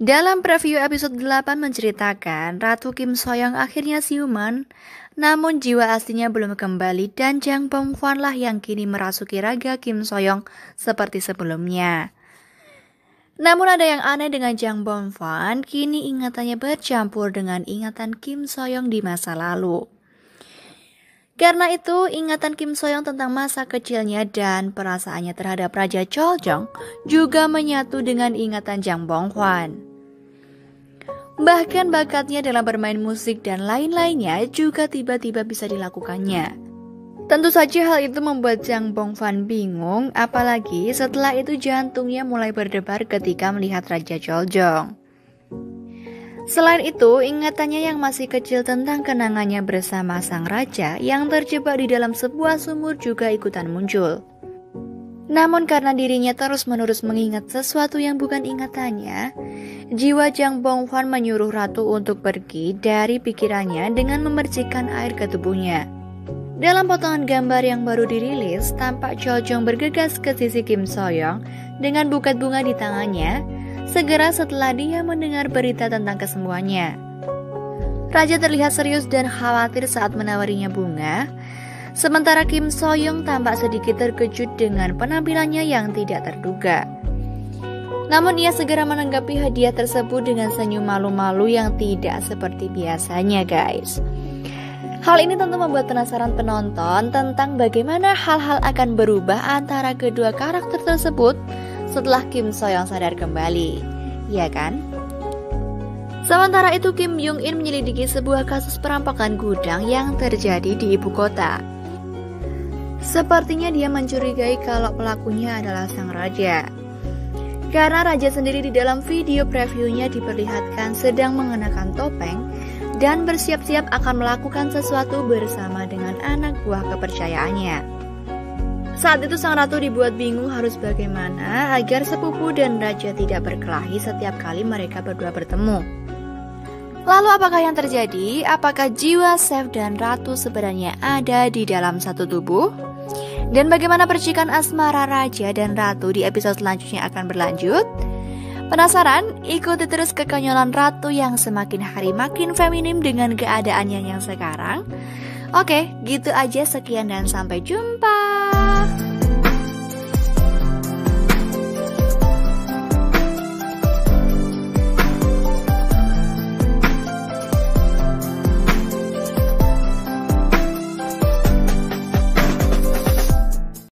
Dalam preview episode 8 menceritakan Ratu Kim Soyoung akhirnya siuman, namun jiwa aslinya belum kembali dan Jang Bong-hwan lah yang kini merasuki raga Kim Soyoung seperti sebelumnya. Namun ada yang aneh dengan Jang Bong-hwan, kini ingatannya bercampur dengan ingatan Kim Soyoung di masa lalu. Karena itu, ingatan Kim Soyoung tentang masa kecilnya dan perasaannya terhadap Raja Choljong juga menyatu dengan ingatan Jang Bong-hwan. Bahkan bakatnya dalam bermain musik dan lain-lainnya juga tiba-tiba bisa dilakukannya. Tentu saja hal itu membuat Jang Bong-hwan bingung, apalagi setelah itu jantungnya mulai berdebar ketika melihat Raja Choljong. Selain itu, ingatannya yang masih kecil tentang kenangannya bersama sang raja yang terjebak di dalam sebuah sumur juga ikutan muncul. Namun karena dirinya terus-menerus mengingat sesuatu yang bukan ingatannya, jiwa Jang Bong-hwan menyuruh ratu untuk pergi dari pikirannya dengan memercikkan air ke tubuhnya. Dalam potongan gambar yang baru dirilis, tampak Choljong bergegas ke sisi Kim Soyoung dengan buket bunga di tangannya, segera setelah dia mendengar berita tentang kesembuhannya. Raja terlihat serius dan khawatir saat menawarinya bunga, sementara Kim Soyoung tampak sedikit terkejut dengan penampilannya yang tidak terduga. Namun ia segera menanggapi hadiah tersebut dengan senyum malu-malu yang tidak seperti biasanya, guys. Hal ini tentu membuat penasaran penonton tentang bagaimana hal-hal akan berubah antara kedua karakter tersebut setelah Kim Soyoung sadar kembali, ya kan? Sementara itu, Kim Young-in menyelidiki sebuah kasus perampokan gudang yang terjadi di ibu kota. Sepertinya dia mencurigai kalau pelakunya adalah sang raja. Karena raja sendiri di dalam video previewnya diperlihatkan sedang mengenakan topeng dan bersiap-siap akan melakukan sesuatu bersama dengan anak buah kepercayaannya. Saat itu sang ratu dibuat bingung harus bagaimana agar sepupu dan raja tidak berkelahi setiap kali mereka berdua bertemu. Lalu apakah yang terjadi? Apakah jiwa chef dan ratu sebenarnya ada di dalam satu tubuh? Dan bagaimana percikan asmara raja dan ratu di episode selanjutnya akan berlanjut? Penasaran? Ikuti terus kekonyolan ratu yang semakin hari makin feminim dengan keadaannya yang sekarang. Oke, gitu aja, sekian dan sampai jumpa.